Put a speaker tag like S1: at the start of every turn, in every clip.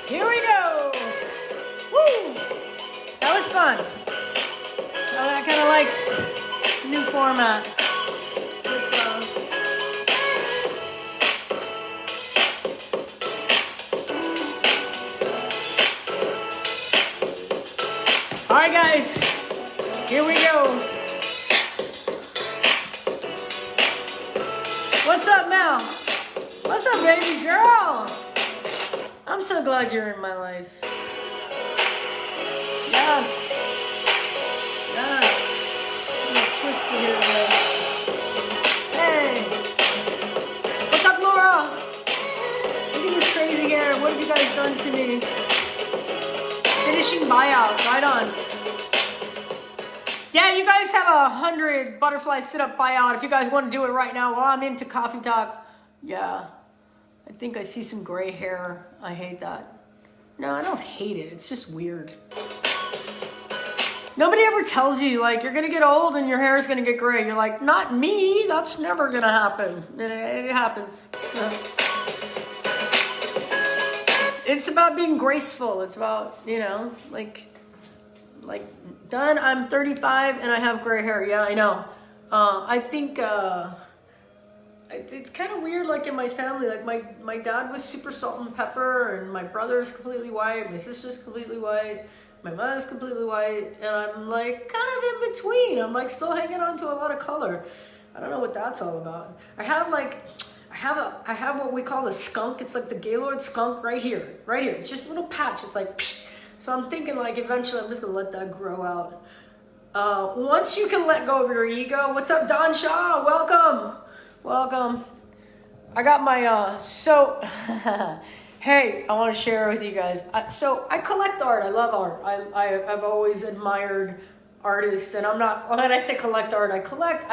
S1: Here we go. Woo! That was fun. I kind of like new format. All right, guys. Here we go. What's up, Mel? What's up, baby girl? I'm so glad you're in my life. Yes. Yes. I'm gonna twist it here, man. Hey. What's up, Laura? Look at this crazy hair. What have you guys done to me? Finishing buyout. Right on. Yeah, you guys have 100 butterfly sit-up buyout if you guys want to do it right now while I'm into coffee talk. Yeah. I think I see some gray hair. I hate that. No, I don't hate it. It's just weird. Nobody ever tells you, like, you're going to get old and your hair is going to get gray. You're like, not me. That's never going to happen. It happens. It's about being graceful. It's about, you know, like, done. I'm 35 and I have gray hair. Yeah, I know. I think it's kind of weird, like in my family. Like my dad was super salt and pepper, and my brother's completely white. My sister's completely white. My mother's completely white, and I'm like kind of in between. I'm like still hanging on to a lot of color. I don't know what that's all about. I have what we call a skunk. It's like the Gaylord skunk right here. It's just a little patch. It's like. Psh. So I'm thinking like eventually I'm just gonna let that grow out. Once you can let go of your ego. What's up, Don Shaw? Welcome. I got my, hey, I want to share with you guys. So I collect art. I love art. I've always admired artists, and I'm not, when I say collect art, I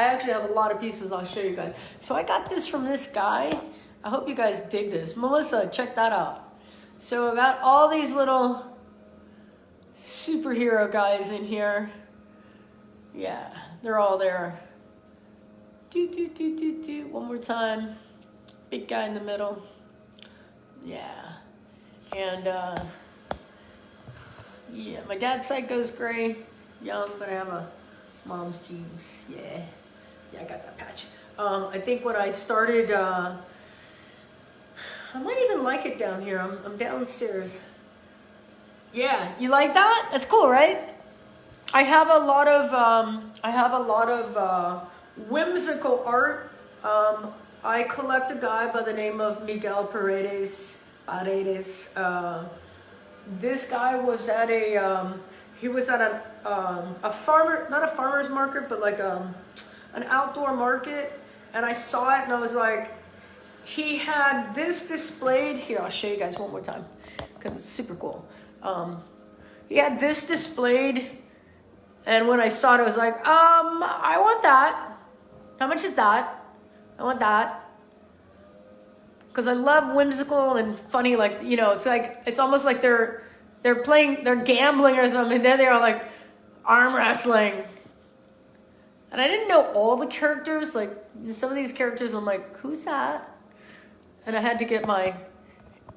S1: actually have a lot of pieces I'll show you guys. So I got this from this guy. I hope you guys dig this. Melissa, check that out. So I got all these little superhero guys in here. Yeah, they're all there. Do. One more time. Big guy in the middle. Yeah. And yeah, my dad's side goes gray. Young, but I have a mom's jeans. Yeah, I got that patch. I think when I started, I might even like it down here. I'm downstairs. Yeah, you like that? That's cool, right? I have a lot of whimsical art. I collect a guy by the name of Miguel Paredes. This guy was at a farmer, not a farmer's market, but like an outdoor market, and I saw it and I was like, he had this displayed here. I'll show you guys one more time because it's super cool. He had this displayed, and when I saw it, I was like, I want that. How much is that? I want that. Because I love whimsical and funny, like, you know, it's almost like they're gambling or something. Then they're like arm wrestling. And I didn't know all the characters, like some of these characters, I'm like, who's that? And I had to get my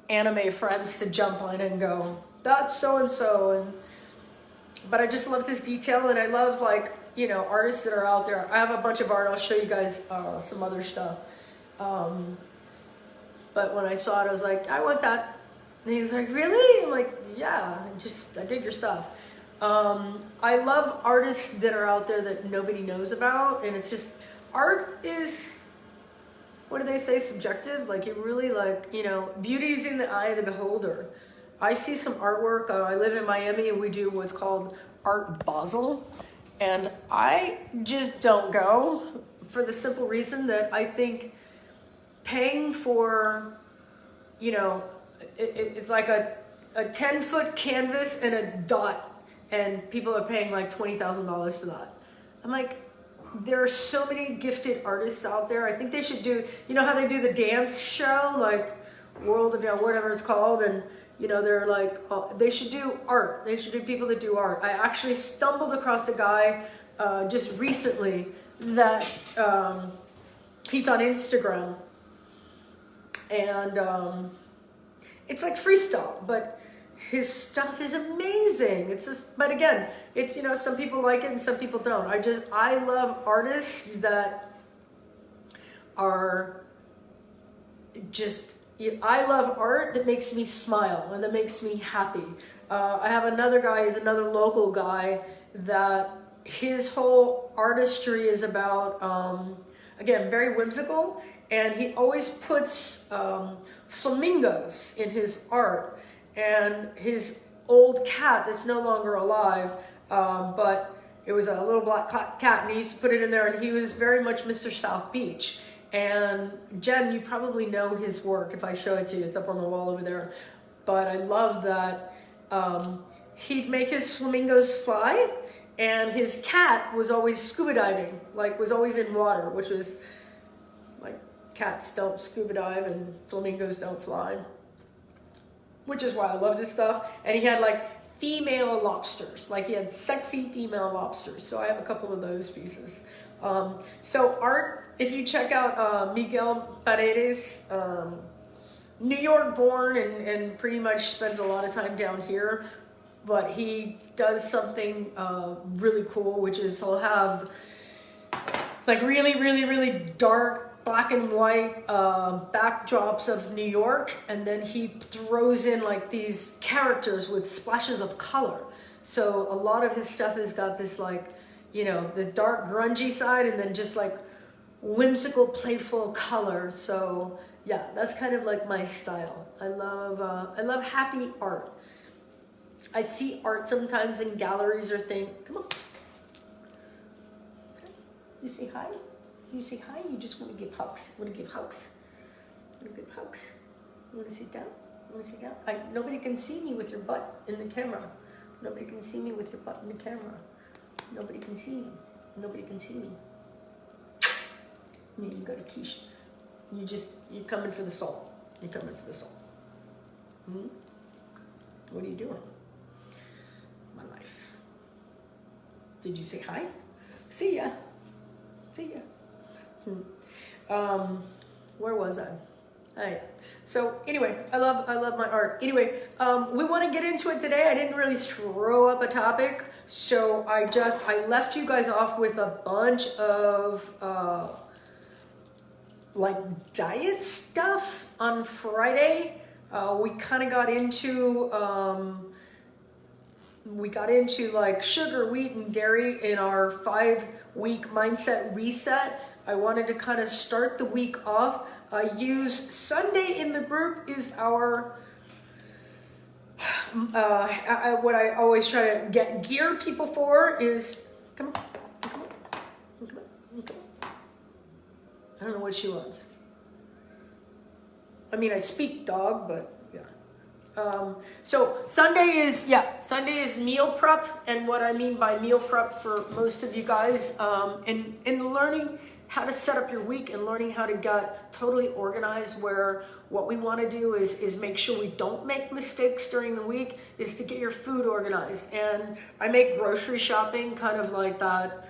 S1: anime friends to jump on and go, that's so-and-so. But I just love this detail, and I love, like, you know, artists that are out there. I have a bunch of art. I'll show you guys some other stuff. But when I saw it, I was like, I want that. And he was like, really? I'm like, yeah, I dig your stuff. I love artists that are out there that nobody knows about. And it's just, art is, what do they say, subjective? Like, it really, like, you know, beauty's in the eye of the beholder. I see some artwork. I live in Miami, and we do what's called Art Basel. And I just don't go for the simple reason that I think paying for, you know, it's like a 10-foot canvas and a dot, and people are paying like $20,000 for that. I'm like, there are so many gifted artists out there. I think they should do, you know how they do the dance show, like World of, you know, whatever it's called, and you know, they're like, they should do art. They should do people that do art. I actually stumbled across a guy just recently that he's on Instagram, and it's like freestyle, but his stuff is amazing. It's just, but again, it's, you know, some people like it and some people don't. I love artists that are just, I love art that makes me smile and that makes me happy. I have another guy, he's another local guy, that his whole artistry is about, again, very whimsical, and he always puts flamingos in his art, and his old cat that's no longer alive, but it was a little black cat, and he used to put it in there, and he was very much Mr. South Beach. And Jen, you probably know his work if I show it to you. It's up on the wall over there. But I love that he'd make his flamingos fly, and his cat was always scuba diving, like was always in water, which was like, cats don't scuba dive and flamingos don't fly, which is why I love this stuff. And he had like female lobsters, like he had sexy female lobsters. So I have a couple of those pieces. So art, if you check out Miguel Paredes, New York born and pretty much spent a lot of time down here, but he does something really cool, which is he'll have like really dark black and white backdrops of New York, and then he throws in like these characters with splashes of color. So a lot of his stuff has got this like, you know, the dark grungy side, and then just like whimsical, playful color. So yeah, that's kind of like my style. I love happy art. I see art sometimes in galleries or think, come on. Okay. You say hi? You say hi? You just want to give hugs. Want to give hugs? Want to give hugs? You want to sit down? You want to sit down? Nobody can see me with your butt in the camera. Nobody can see me with your butt in the camera. Nobody can see me. Nobody can see me. You go to quiche. You're coming for the soul. You're coming for the soul. What are you doing? My life. Did you say hi? See ya. See ya. Where was I? Alright. So anyway, I love my art. Anyway, we want to get into it today. I didn't really throw up a topic, so I left you guys off with a bunch of like diet stuff on Friday. We kind of got into like sugar, wheat, and dairy in our 5-week mindset reset. I wanted to kind of start the week off. I use Sunday in the group is our what I always try to gear people for is come on. I don't know what she wants. I mean, I speak dog, but yeah. So Sunday is meal prep, and what I mean by meal prep for most of you guys, in learning how to set up your week and learning how to get totally organized, where what we want to do is make sure we don't make mistakes during the week, is to get your food organized. And I make grocery shopping kind of like that.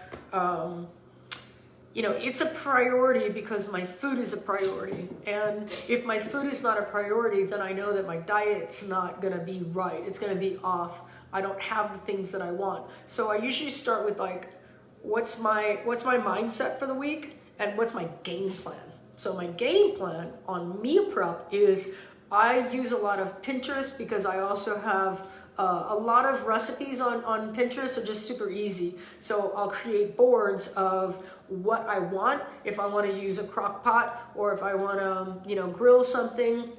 S1: You know, it's a priority because my food is a priority. And if my food is not a priority, then I know that my diet's not gonna be right. It's gonna be off. I don't have the things that I want. So I usually start with like, what's my mindset for the week and what's my game plan? So my game plan on meal prep is I use a lot of Pinterest, because I also have a lot of recipes on Pinterest are just super easy. So I'll create boards of what I want, if I want to use a crock pot, or if I want to, grill something.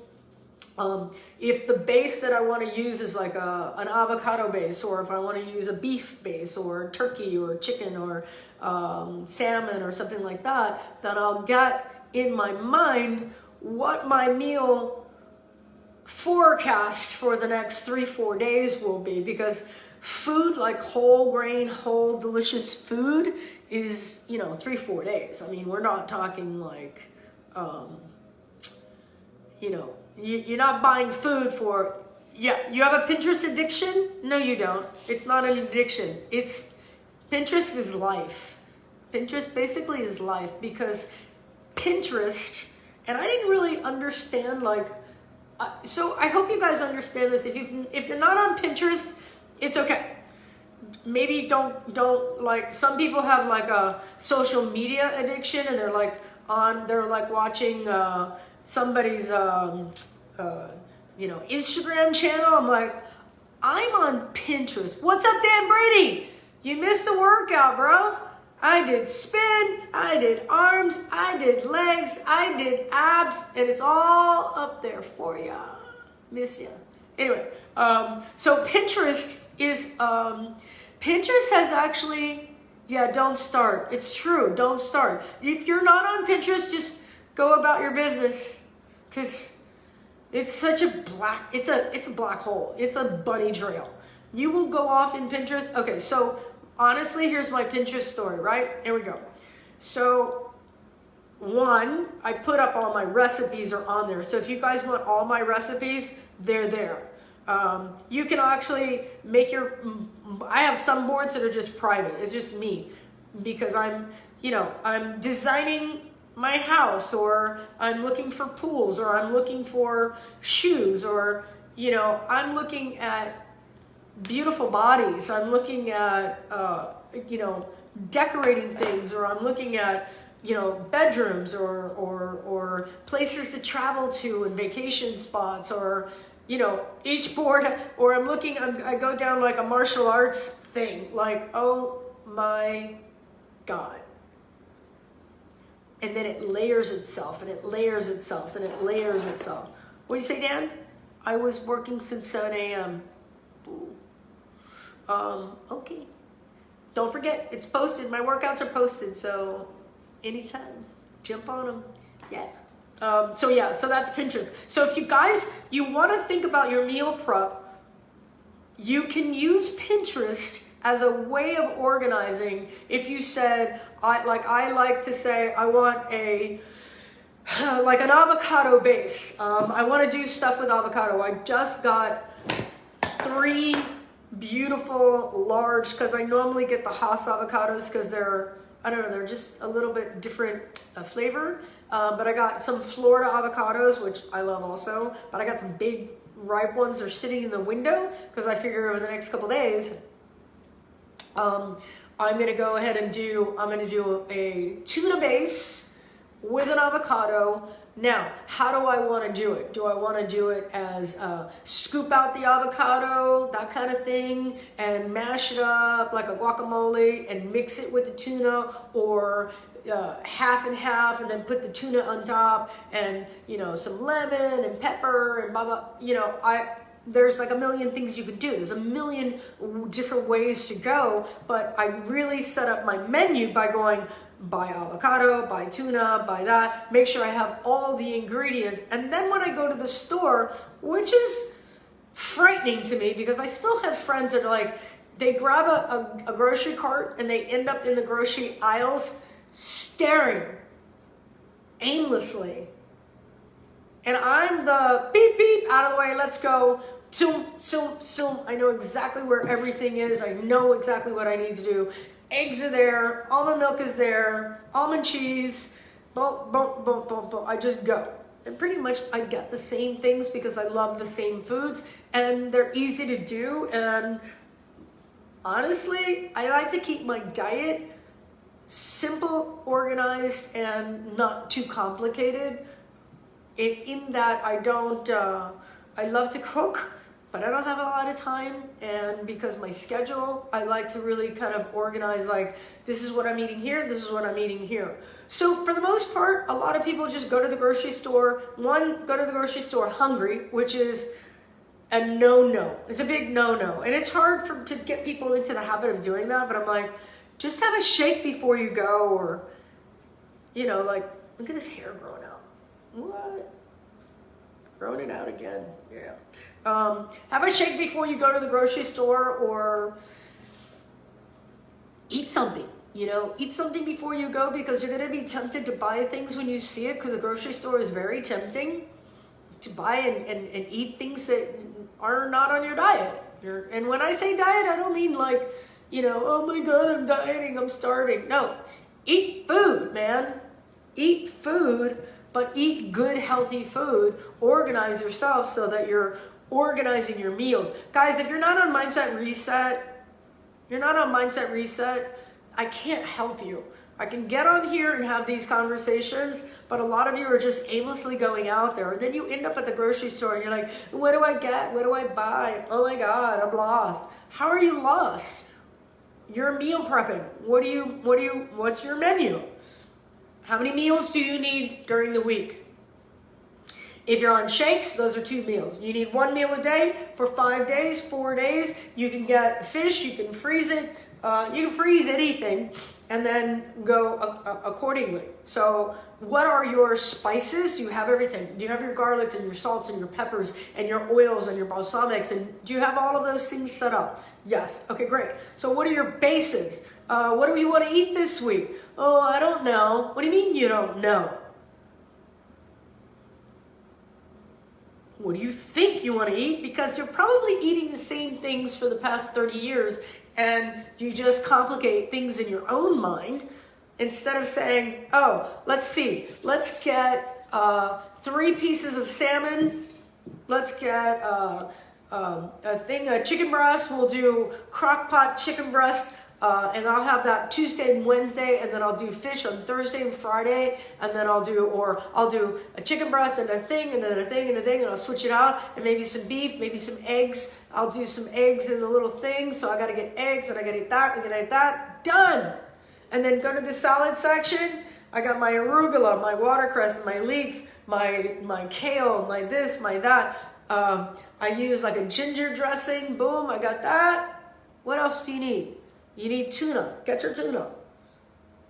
S1: If the base that I want to use is like an avocado base, or if I want to use a beef base, or turkey, or chicken, or salmon, or something like that, then I'll get in my mind what my meal forecast for the next 3-4 days will be, because food, like whole grain, whole delicious food, is 3-4 days. I mean, we're not talking like you're not buying food for, you have a Pinterest addiction? No, you don't. It's not an addiction. Pinterest is life. Pinterest basically is life, because Pinterest, and I didn't really understand like So I hope you guys understand this. If you're not on Pinterest, it's okay. Maybe don't like, some people have like a social media addiction, and they're like watching somebody's Instagram channel. I'm like, I'm on Pinterest. What's up, Dan Brady? You missed a workout, bro. I did spin, I did arms, I did legs, I did abs, and it's all up there for ya. Miss ya. Anyway, so Pinterest has actually, don't start. It's true, don't start. If you're not on Pinterest, just go about your business, because it's such a black hole. It's a bunny trail. You will go off in Pinterest. Okay, so honestly, here's my Pinterest story, right? Here we go. So, one, I put up all my recipes are on there. So if you guys want all my recipes, they're there. You can actually make I have some boards that are just private. It's just me, because I'm designing my house, or I'm looking for pools, or I'm looking for shoes, or, I'm looking at beautiful bodies. I'm looking at, decorating things, or I'm looking at, bedrooms, or places to travel to, and vacation spots, or, each board, or I go down like a martial arts thing, like, oh my God. And then it layers itself, and it layers itself, and it layers itself. What do you say, Dan? I was working since 7 a.m. Okay. Don't forget, it's posted. My workouts are posted, so anytime, jump on them. Yeah. So that's Pinterest. So if you want to think about your meal prep, you can use Pinterest as a way of organizing. If you said, I like to say, I want an avocado base. I want to do stuff with avocado. I just got 3 beautiful large, because I normally get the Hass avocados, because they're just a little bit different flavor. But I got some Florida avocados, which I love also. But I got some big ripe ones. They're sitting in the window, because I figure over the next couple days, I'm gonna go ahead and do a tuna base with an avocado. Now, how do I want to do it? Do I want to do it as scoop out the avocado, that kind of thing, and mash it up like a guacamole and mix it with the tuna, or half and half, and then put the tuna on top, and some lemon and pepper and blah blah. There's like a million things you could do. There's a million different ways to go, but I really set up my menu by going, buy avocado, buy tuna, buy that, make sure I have all the ingredients. And then when I go to the store, which is frightening to me, because I still have friends that are like, they grab a grocery cart and they end up in the grocery aisles staring aimlessly. And I'm the beep, beep, out of the way, let's go. Zoom, zoom, zoom. I know exactly where everything is. I know exactly what I need to do. Eggs are there, almond milk is there, almond cheese, boom, boom, boom, boom, boom. I just go. And pretty much I get the same things, because I love the same foods, and they're easy to do. And honestly, I like to keep my diet simple, organized, and not too complicated. In that I love to cook, but I don't have a lot of time, and because my schedule, I like to really kind of organize, like, this is what I'm eating here, this is what I'm eating here. So for the most part, a lot of people just go to the grocery store. Go to the grocery store hungry, which is a no-no. It's a big no-no. And it's hard to get people into the habit of doing that, but I'm like, just have a shake before you go, or, like, look at this hair growing out. What? Growing it out again. Yeah. Have a shake before you go to the grocery store, or eat something. Eat something before you go, because you're going to be tempted to buy things when you see it, because the grocery store is very tempting to buy and eat things that are not on your diet. And when I say diet, I don't mean like, oh my God, I'm dieting, I'm starving. No, eat food, man. Eat food but eat good, healthy food. Organize yourself so that you're organizing your meals. Guys, if you're not on Mindset Reset, I can't help you. I can get on here and have these conversations, but a lot of you are just aimlessly going out there. And then you end up at the grocery store and you're like, what do I get? What do I buy? Oh my God, I'm lost. How are you lost? You're meal prepping. What's your menu? How many meals do you need during the week? If you're on shakes, those are 2 meals. You need 1 meal a day for 5 days, 4 days. You can get fish, you can freeze it. You can freeze anything and then go accordingly. So what are your spices? Do you have everything? Do you have your garlics and your salts and your peppers and your oils and your balsamics? And do you have all of those things set up? Yes. Okay, great. So what are your bases? What do you want to eat this week? Oh, I don't know. What do you mean you don't know? What do you think you want to eat? Because you're probably eating the same things for the past 30 years and you just complicate things in your own mind instead of saying, oh, let's see, let's get 3 pieces of salmon. Let's get a chicken breast. We'll do crock pot chicken breast. And I'll have that Tuesday and Wednesday, and then I'll do fish on Thursday and Friday, and then I'll do a chicken breast and a thing, and then a thing and a thing, and I'll switch it out, and maybe some beef, maybe some eggs. I'll do some eggs in the little thing, so I gotta get eggs, and I gotta eat that, and I gotta eat that. Done! And then go to the salad section. I got my arugula, my watercress, my leeks, my kale, my this, my that. I use like a ginger dressing. Boom, I got that. What else do you need? You need tuna. Get your tuna.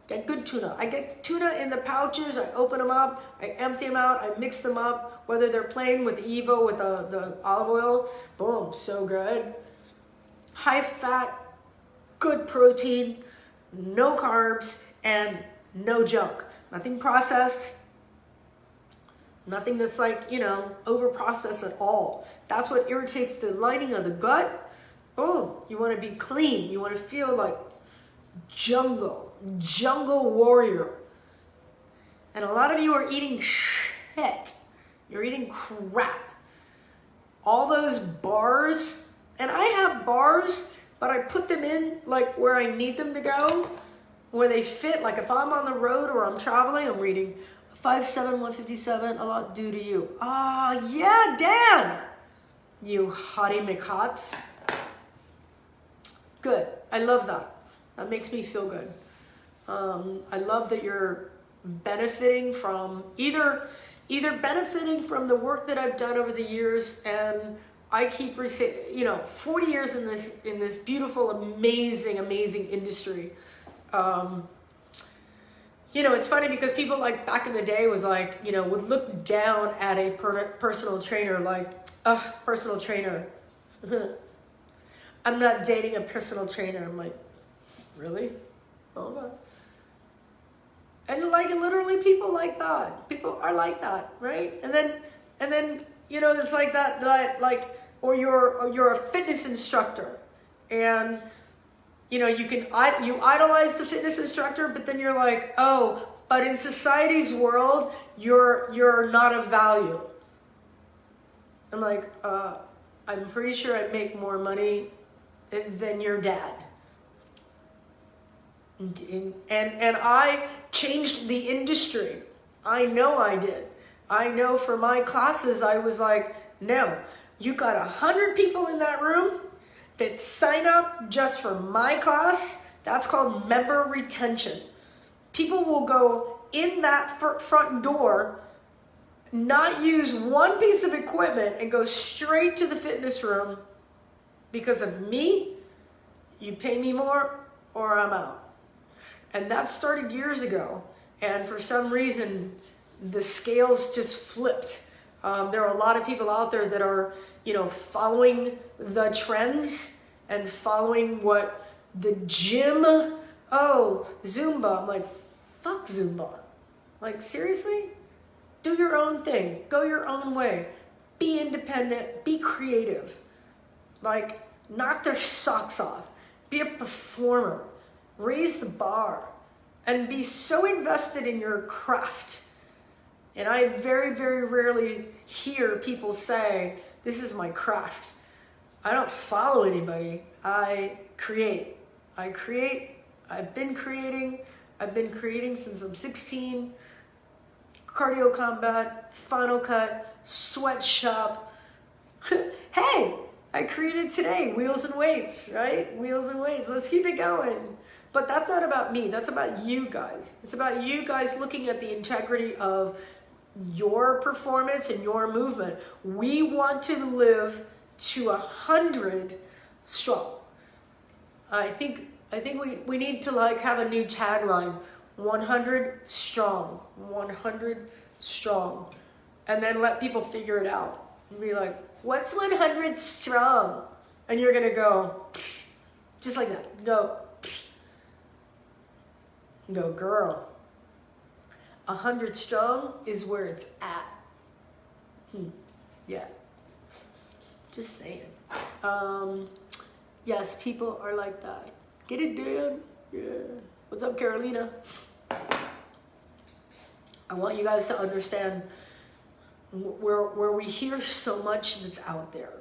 S1: Get good tuna. I get tuna in the pouches. I open them up. I empty them out. I mix them up. Whether they're plain with the Evo, with the olive oil. Boom. So good. High fat, good protein, no carbs, and no junk. Nothing processed. Nothing that's like, over processed at all. That's what irritates the lining of the gut. Boom, you want to be clean. You want to feel like jungle warrior. And a lot of you are eating shit. You're eating crap. All those bars, and I have bars, but I put them in like where I need them to go, where they fit. Like if I'm on the road or I'm traveling, I'm reading 5'7", 157, a lot due to you. Yeah, Dan. You hottie McHots. Good. I love that. That makes me feel good. I love that you're benefiting from either benefiting from the work that I've done over the years, and I keep 40 years in this beautiful, amazing industry. It's funny because people like back in the day was like, would look down at a personal trainer like, personal trainer. I'm not dating a personal trainer. I'm like, really? Okay. And like literally people like that. People are like that, right? And then it's like that like, or you're a fitness instructor, and you idolize the fitness instructor, but then you're like, oh, but in society's world, you're not of value. I'm like, I'm pretty sure I make more money than your dad. And I changed the industry. I know I did. I know for my classes, I was like, no, you got 100 people in that room that sign up just for my class. That's called member retention. People will go in that front door, not use one piece of equipment, and go straight to the fitness room because of me. You pay me more or I'm out. And that started years ago. And for some reason, the scales just flipped. There are a lot of people out there that are, following the trends and following what the gym, Zumba. I'm like, fuck Zumba. Like, seriously? Do your own thing. Go your own way. Be independent. Be creative. Like, knock their socks off. Be a performer. Raise the bar. And be so invested in your craft And I very, very rarely hear people say, this is my craft. I don't follow anybody. I create. I create. I've been creating. I've been creating since I'm 16. Cardio Combat, Final Cut, Sweatshop. Hey, I created today, Wheels and Weights, right? Wheels and Weights. Let's keep it going. But that's not about me. That's about you guys. It's about you guys looking at the integrity of your performance and your movement. We want to live to 100 strong. I think we need to like have a new tagline: 100 strong, 100 strong, and then let people figure it out and be like, what's 100 strong? And you're gonna go just like that. Go, girl. 100 strong is where it's at. Yeah. Just saying. Yes, people are like that. Get it, Dan? Yeah. What's up, Carolina? I want you guys to understand where we hear so much that's out there,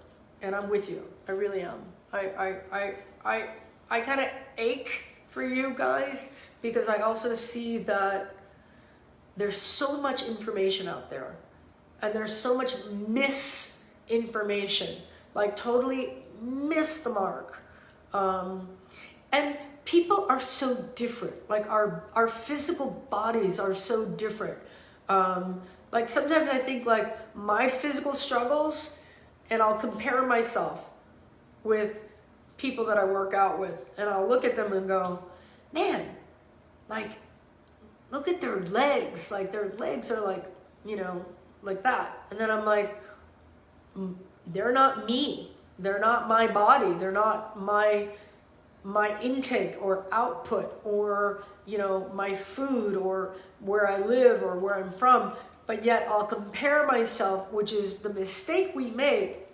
S1: and I'm with you. I really am. I kind of ache for you guys because I also see that there's so much information out there, and there's so much misinformation, like totally miss the mark. And people are so different. Like our physical bodies are so different. Like sometimes I think like my physical struggles, and I'll compare myself with people that I work out with, and I'll look at them and go, man, like, look at their legs. Like their legs are like, you know, like that. And then I'm like, they're not me. They're not my body. They're not my intake or output or, you know, my food or where I live or where I'm from. But yet I'll compare myself, which is the mistake we make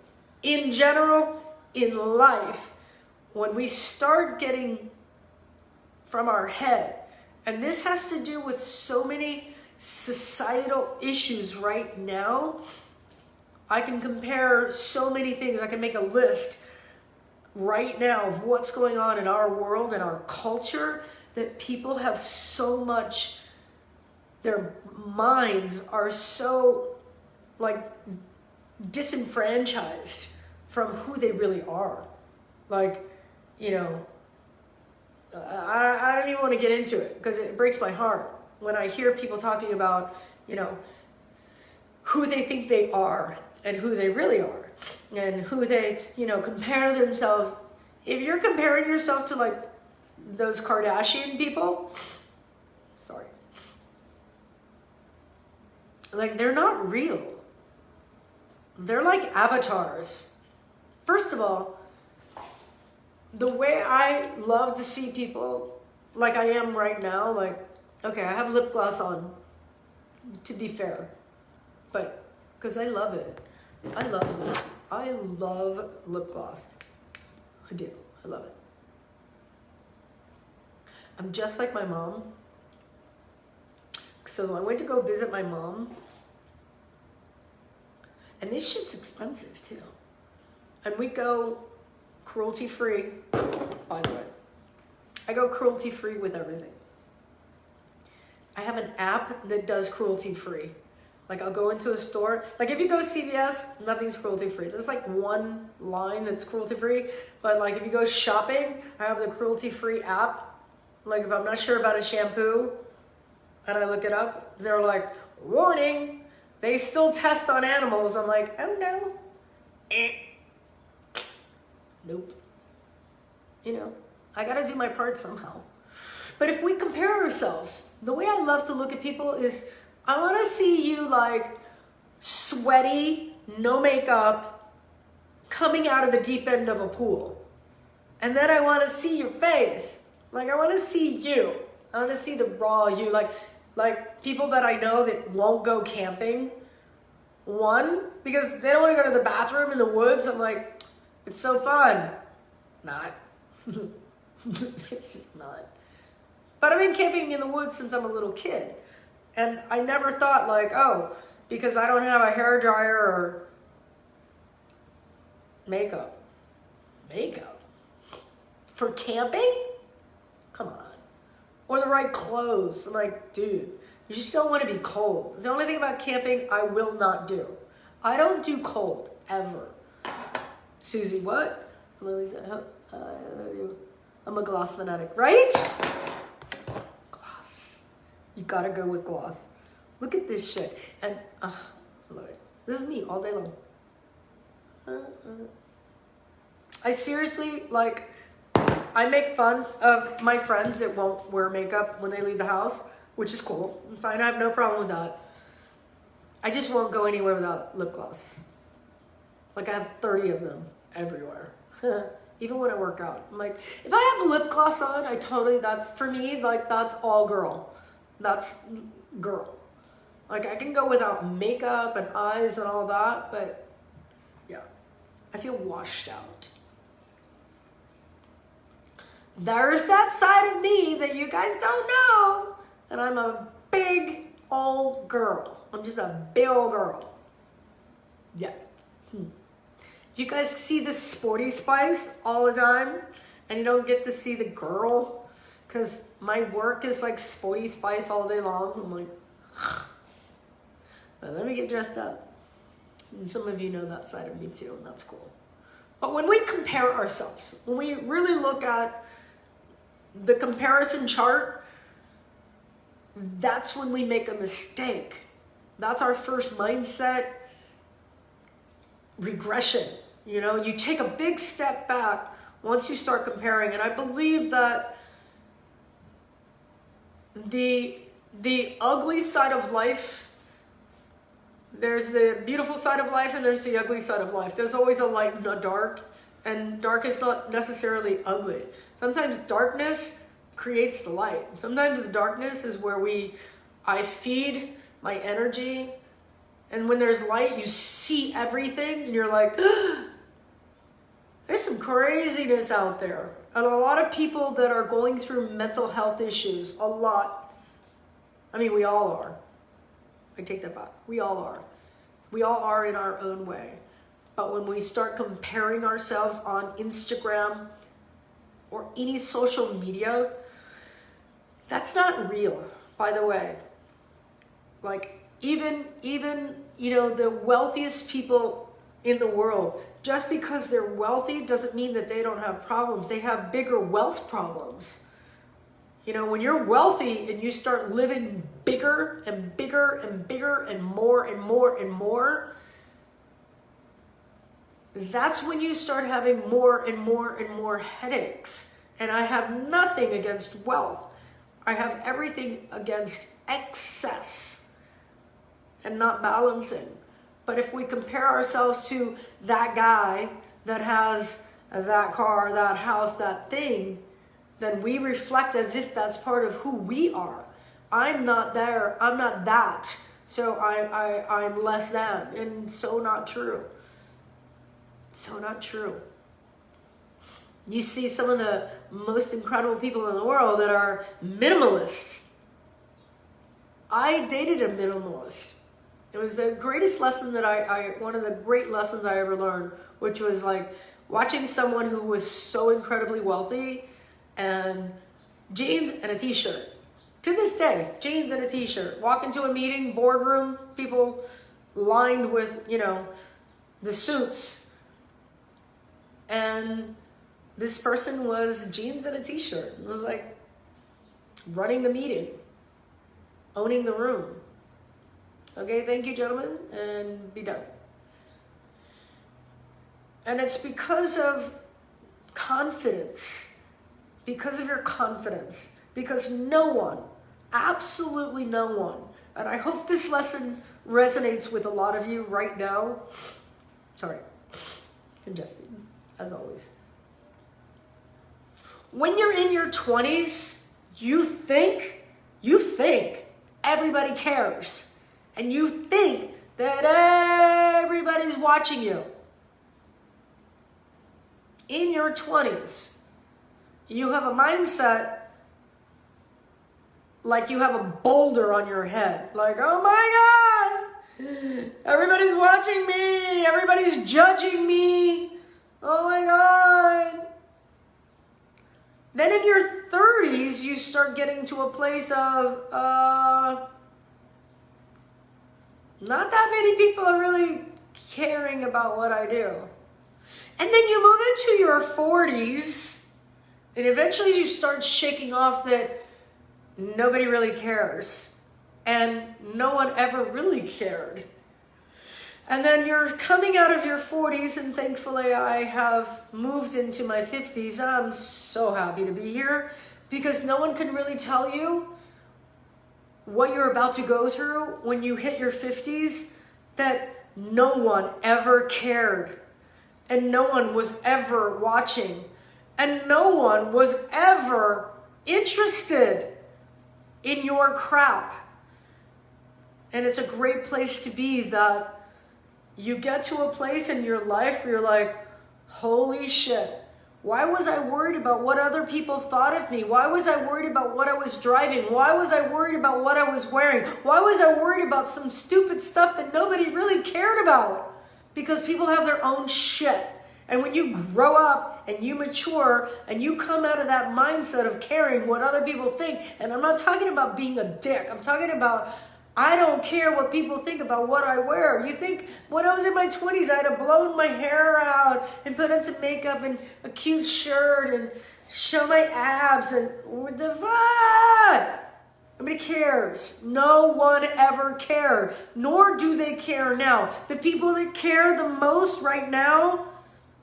S1: in general in life when we start getting from our head. And this has to do with so many societal issues right now. I can compare so many things. I can make a list right now of what's going on in our world and our culture, that people have so much, their minds are so like disenfranchised from who they really are. Like, you know, I don't even want to get into it because it breaks my heart when I hear people talking about, you know, who they think they are and who they really are and who they, you know, compare themselves. If you're comparing yourself to like those Kardashian people, sorry, like they're not real. They're like avatars. First of all, the way I love to see people like I am right now, like, okay, I have lip gloss on, to be fair, but because I love it. I love lip gloss. I do. I love it. I'm just like my mom. So I went to go visit my mom, and this shit's expensive too. And we go cruelty-free, by the way. I go cruelty-free with everything. I have an app that does cruelty-free. Like I'll go into a store, like if you go CVS, nothing's cruelty-free. There's like one line that's cruelty-free, but like if you go shopping, I have the cruelty-free app. Like if I'm not sure about a shampoo and I look it up, they're like, warning, they still test on animals. I'm like, oh no. Nope. You know, I gotta do my part somehow. But if we compare ourselves, the way I love to look at people is, I want to see you like sweaty, no makeup, coming out of the deep end of a pool. And then I want to see your face. Like I want to see you. I want to see the raw you. Like people that I know that won't go camping. One, because they don't want to go to the bathroom in the woods. I'm like, it's so fun. Not. It's just not. But I've been camping in the woods since I'm a little kid. And I never thought like, oh, because I don't have a hair dryer or makeup. Makeup? For camping? Come on. Or the right clothes. I'm like, dude, you just don't want to be cold. It's the only thing about camping I will not do. I don't do cold, ever. Susie, what? I love you. I'm a gloss fanatic, right? Gloss. You gotta go with gloss. Look at this shit. And, I love it. This is me all day long. I seriously, like, I make fun of my friends that won't wear makeup when they leave the house, which is cool. I'm fine, I have no problem with that. I just won't go anywhere without lip gloss. Like, I have 30 of them everywhere. Even when I work out. I'm like, if I have lip gloss on, that's, for me, like, that's all girl. That's girl. Like, I can go without makeup and eyes and all that, but yeah, I feel washed out. There's that side of me that you guys don't know. And I'm a big old girl. I'm just a big old girl. Yeah. You guys see the Sporty Spice all the time and you don't get to see the girl because my work is like Sporty Spice all day long. I'm like, but let me get dressed up. And some of you know that side of me too, and that's cool. But when we compare ourselves, when we really look at the comparison chart, that's when we make a mistake. That's our first mindset regression. You know, you take a big step back once you start comparing. And I believe that the ugly side of life, there's the beautiful side of life and there's the ugly side of life. There's always a light and a dark, and dark is not necessarily ugly. Sometimes darkness creates the light. Sometimes the darkness is where I feed my energy, and when there's light, you see everything, and you're like, there's some craziness out there. And a lot of people that are going through mental health issues, a lot. I mean, we all are. I take that back. We all are. We all are in our own way. But when we start comparing ourselves on Instagram or any social media, that's not real, by the way. Like, even you know, the wealthiest people in the world, just because they're wealthy doesn't mean that they don't have problems. They have bigger wealth problems. You know, when you're wealthy and you start living bigger and bigger and bigger and more and more and more, that's when you start having more and more and more headaches. And I have nothing against wealth. I have everything against excess and not balancing. But if we compare ourselves to that guy that has that car, that house, that thing, then we reflect as if that's part of who we are. I'm not there, I'm not that, so I'm less than, and so not true. So not true. You see some of the most incredible people in the world that are minimalists. I dated a minimalist. It was the greatest lesson that one of the great lessons I ever learned, which was like watching someone who was so incredibly wealthy and jeans and a t-shirt. To this day, jeans and a t-shirt. Walk into a meeting, boardroom, people lined with, you know, the suits. And this person was jeans and a t-shirt. It was like running the meeting, owning the room. Okay, thank you, gentlemen, and be done. And it's because of confidence, because of your confidence, because no one, absolutely no one, and I hope this lesson resonates with a lot of you right now. Sorry, congested, as always. When you're in your 20s, you think everybody cares. And you think that everybody's watching you. In your 20s, you have a mindset like you have a boulder on your head. Like, oh my God, everybody's watching me. Everybody's judging me. Oh my God. Then in your 30s, you start getting to a place of, not that many people are really caring about what I do. And then you move into your 40s, and eventually you start shaking off that nobody really cares. And no one ever really cared. And then you're coming out of your 40s, and thankfully I have moved into my 50s. I'm so happy to be here because no one can really tell you what you're about to go through when you hit your 50s, that no one ever cared, and no one was ever watching, and no one was ever interested in your crap. And it's a great place to be, that you get to a place in your life where you're like, holy shit, why was I worried about what other people thought of me? Why was I worried about what I was driving? Why was I worried about what I was wearing? Why was I worried about some stupid stuff that nobody really cared about? Because people have their own shit. And when you grow up and you mature and you come out of that mindset of caring what other people think, and I'm not talking about being a dick, I'm talking about, I don't care what people think about what I wear. You think when I was in my 20s, I'd have blown my hair out and put on some makeup and a cute shirt and show my abs and what the fuck? Nobody cares. No one ever cared, nor do they care now. The people that care the most right now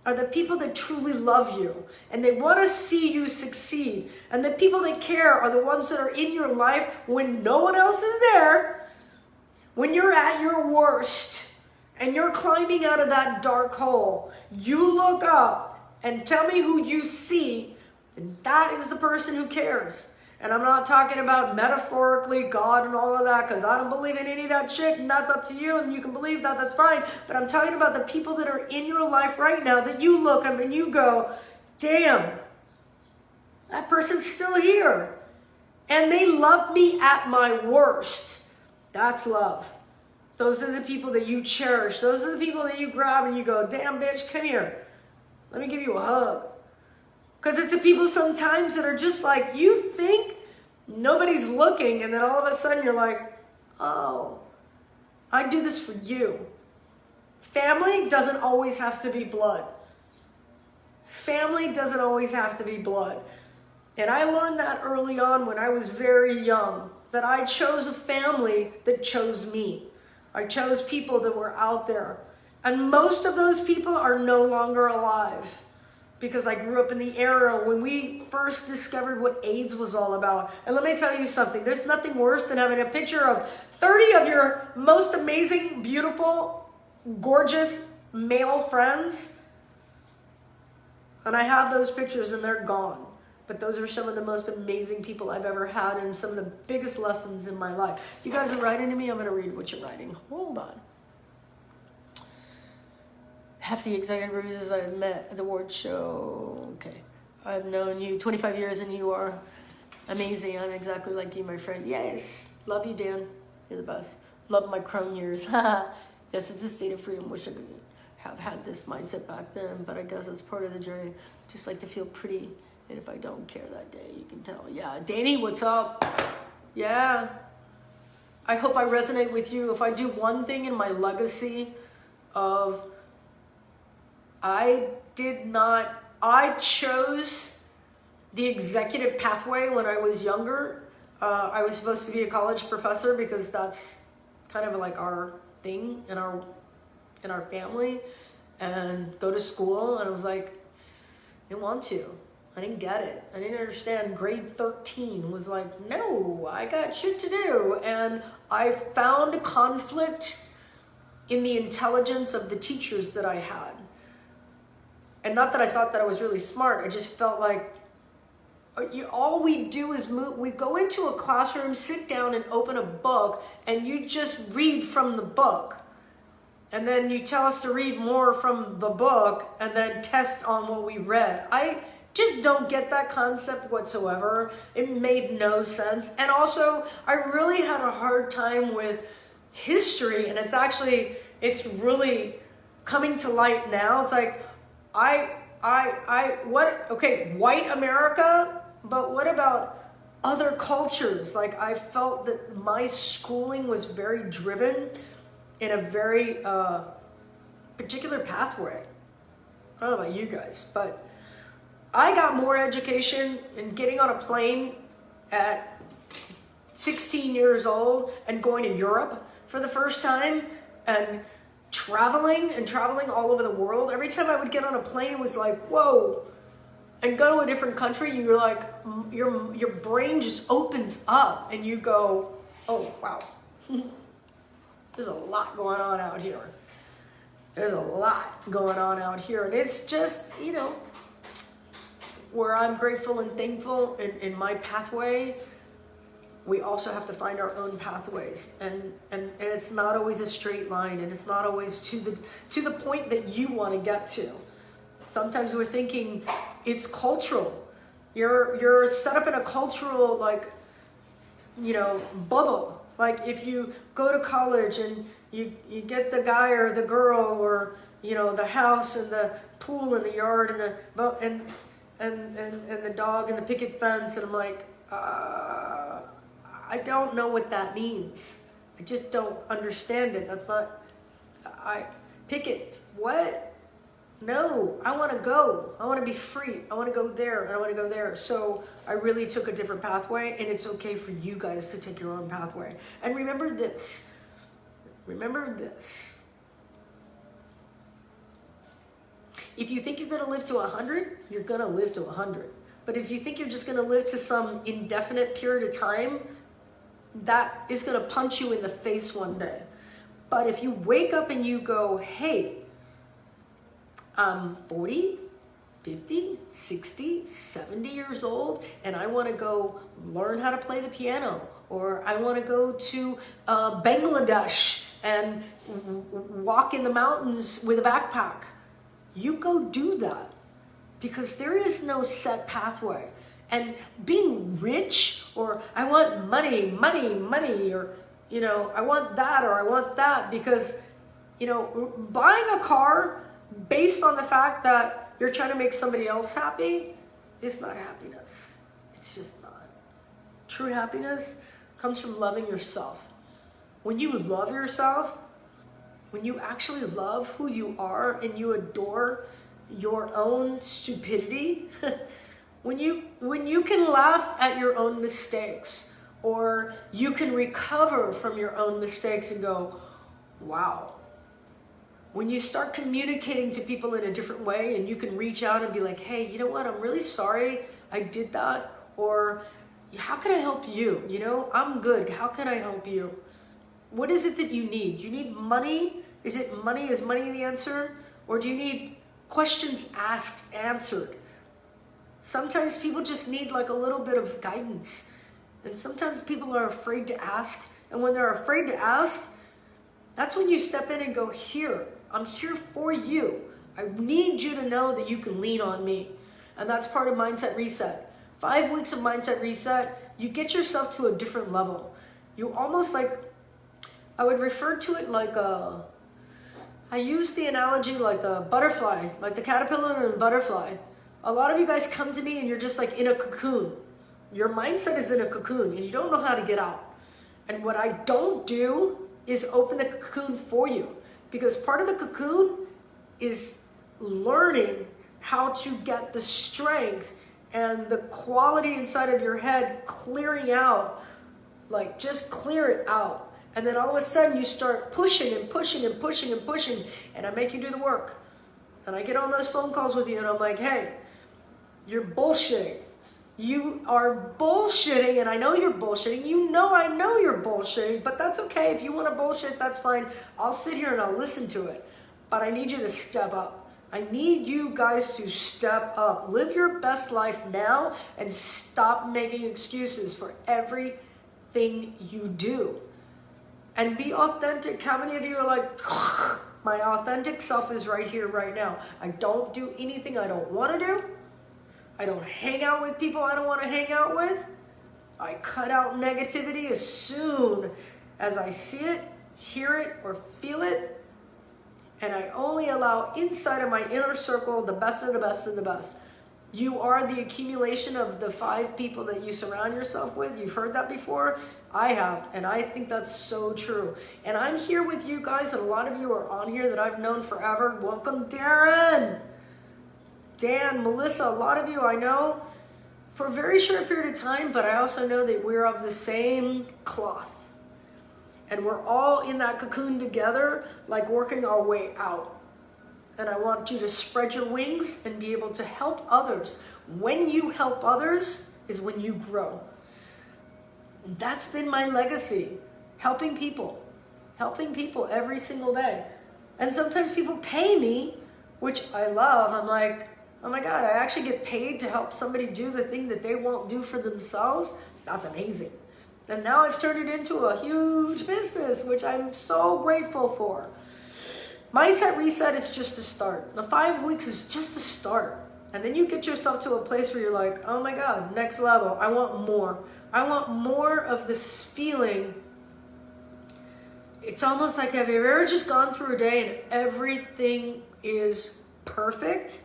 S1: are the people that truly love you and they want to see you succeed. And the people that care are the ones that are in your life when no one else is there, when you're at your worst and you're climbing out of that dark hole. You look up and tell me who you see, and that is the person who cares. And I'm not talking about metaphorically God and all of that, because I don't believe in any of that shit, and that's up to you, and you can believe that, that's fine. But I'm talking about the people that are in your life right now that you look up and you go, damn, that person's still here. And they love me at my worst. That's love. Those are the people that you cherish. Those are the people that you grab and you go, damn bitch, come here. Let me give you a hug. Because it's the people sometimes that are just like, you think nobody's looking, and then all of a sudden you're like, oh, I do this for you. Family doesn't always have to be blood. Family doesn't always have to be blood. And I learned that early on when I was very young, that I chose a family that chose me. I chose people that were out there. And most of those people are no longer alive. Because I grew up in the era when we first discovered what AIDS was all about. And let me tell you something, there's nothing worse than having a picture of 30 of your most amazing, beautiful, gorgeous male friends. And I have those pictures and they're gone. But those are some of the most amazing people I've ever had and some of the biggest lessons in my life. You guys are writing to me, I'm going to read what you're writing. Hold on. Half the executive producers I've met at the award show. Okay. I've known you 25 years and you are amazing. I'm exactly like you, my friend. Yes. Love you, Dan. You're the best. Love my crone years. Yes, it's a state of freedom. Wish I could have had this mindset back then, but I guess it's part of the journey. Just like to feel pretty. And if I don't care that day, you can tell. Yeah. Danny, what's up? Yeah. I hope I resonate with you. If I do one thing in my legacy of I chose the executive pathway when I was younger. I was supposed to be a college professor because that's kind of like our thing in our family, and go to school. And I was like, I didn't want to. I didn't get it. I didn't understand. Grade 13 was like, no, I got shit to do. And I found conflict in the intelligence of the teachers that I had. And not that I thought that I was really smart. I just felt like all we do is move. We go into a classroom, sit down and open a book, and you just read from the book. And then you tell us to read more from the book and then test on what we read. I just don't get that concept whatsoever. It made no sense. And also, I really had a hard time with history, and it's really coming to light now. It's like, okay, white America, but what about other cultures? Like, I felt that my schooling was very driven in a very particular pathway. I don't know about you guys, but I got more education in getting on a plane at 16 years old and going to Europe for the first time and traveling all over the world. Every time I would get on a plane, it was like, whoa. And go to a different country, you're like, your brain just opens up and you go, oh, wow. There's a lot going on out here. There's a lot going on out here. And it's just, where I'm grateful and thankful in my pathway, we also have to find our own pathways. And it's not always a straight line, and it's not always to the point that you want to get to. Sometimes we're thinking it's cultural. You're set up in a cultural, bubble. Like if you go to college and you get the guy or the girl or, the house and the pool and the yard and the boat and the dog and the picket fence, and I'm like, I don't know what that means. I just don't understand it. That's not, picket, what? No, I want to go. I want to be free. I want to go there and I want to go there. So I really took a different pathway, and it's okay for you guys to take your own pathway. And remember this. If you think you're going to live to 100, you're going to live to 100. But if you think you're just going to live to some indefinite period of time, that is going to punch you in the face one day. But if you wake up and you go, hey, I'm 40, 50, 60, 70 years old, and I want to go learn how to play the piano, or I want to go to Bangladesh and walk in the mountains with a backpack. You go do that, because there is no set pathway. And being rich, or I want money, or, I want that, or I want that, because, buying a car based on the fact that you're trying to make somebody else happy is not happiness. It's just not. True happiness comes from loving yourself. When you love yourself, when you actually love who you are and you adore your own stupidity, when you can laugh at your own mistakes, or you can recover from your own mistakes and go, wow. When you start communicating to people in a different way, and you can reach out and be like, hey, you know what? I'm really sorry I did that. Or how can I help you? I'm good. How can I help you? What is it that you need? You need money? Is money the answer? Or do you need questions asked, answered? Sometimes people just need like a little bit of guidance. And sometimes people are afraid to ask. And when they're afraid to ask, that's when you step in and go, here, I'm here for you. I need you to know that you can lean on me. And that's part of Mindset Reset. 5 weeks of Mindset Reset, you get yourself to a different level. You almost I would refer to it like I use the analogy like the butterfly, like the caterpillar and the butterfly. A lot of you guys come to me and you're just like in a cocoon. Your mindset is in a cocoon and you don't know how to get out. And what I don't do is open the cocoon for you, because part of the cocoon is learning how to get the strength and the quality inside of your head clearing out, like just clear it out. And then all of a sudden you start pushing and pushing and pushing and pushing, and I make you do the work. And I get on those phone calls with you and I'm like, hey, you're bullshitting. You are bullshitting, and I know you're bullshitting. I know you're bullshitting, but that's okay. If you want to bullshit, that's fine. I'll sit here and I'll listen to it. But I need you to step up. I need you guys to step up. Live your best life now and stop making excuses for everything you do. And be authentic. How many of you are like, my authentic self is right here, right now. I don't do anything I don't want to do. I don't hang out with people I don't want to hang out with. I cut out negativity as soon as I see it, hear it, or feel it. And I only allow inside of my inner circle the best of the best of the best. You are the accumulation of the 5 people that you surround yourself with. You've heard that before. I have, and I think that's so true. And I'm here with you guys, and a lot of you are on here that I've known forever. Welcome, Darren, Dan, Melissa, a lot of you I know for a very short period of time, but I also know that we're of the same cloth. And we're all in that cocoon together, like working our way out. And I want you to spread your wings and be able to help others. When you help others is when you grow. And that's been my legacy, helping people every single day. And sometimes people pay me, which I love. I'm like, oh my God, I actually get paid to help somebody do the thing that they won't do for themselves. That's amazing. And now I've turned it into a huge business, which I'm so grateful for. Mindset Reset is just a start. The 5 weeks is just a start. And then you get yourself to a place where you're like, oh my God, next level. I want more. I want more of this feeling. It's almost like, have you ever just gone through a day and everything is perfect?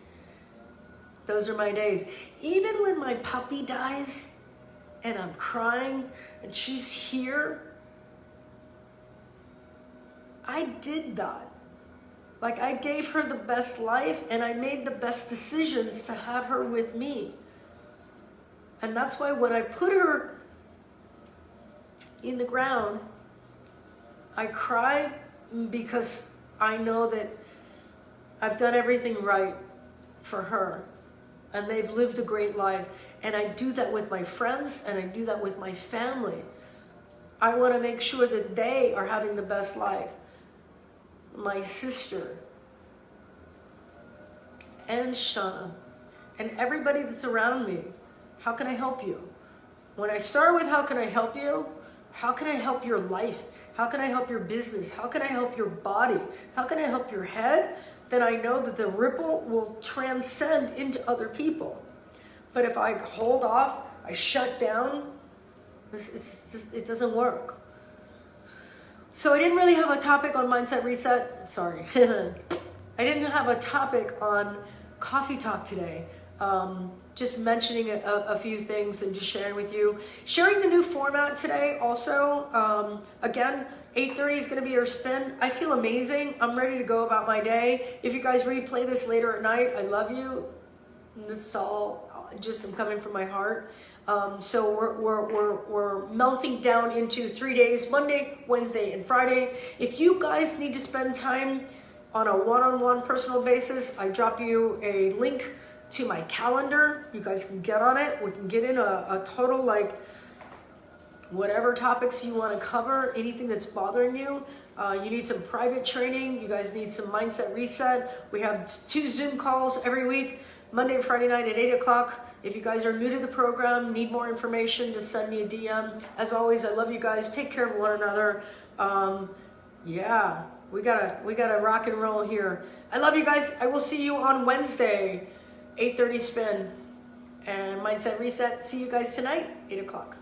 S1: Those are my days. Even when my puppy dies and I'm crying and she's here, I did that. Like, I gave her the best life and I made the best decisions to have her with me. And that's why when I put her in the ground, I cry because I know that I've done everything right for her. And they've lived a great life. And I do that with my friends and I do that with my family. I want to make sure that they are having the best life. My sister and Shauna and everybody that's around me. How can I help you? When I start with how can I help you? How can I help your life? How can I help your business? How can I help your body? How can I help your head? Then I know that the ripple will transcend into other people. But if I hold off, I shut down, it doesn't work. So I didn't really have a topic on Mindset Reset. Sorry. I didn't have a topic on Coffee Talk today. Just mentioning a few things and just sharing with you. Sharing the new format today also. Again, 8:30 is going to be our spin. I feel amazing. I'm ready to go about my day. If you guys replay this later at night, I love you. This is all just I'm coming from my heart. So we're melting down into 3 days, Monday, Wednesday, and Friday. If you guys need to spend time on a one-on-one personal basis, I drop you a link to my calendar. You guys can get on it. We can get in a total, like, whatever topics you want to cover, anything that's bothering you. You need some private training. You guys need some Mindset Reset. We have 2 Zoom calls every week, Monday and Friday night at 8 o'clock. If you guys are new to the program, need more information, just send me a DM. As always, I love you guys. Take care of one another. Yeah, we gotta rock and roll here. I love you guys. I will see you on Wednesday, 8:30 spin. And Mindset Reset. See you guys tonight, 8 o'clock.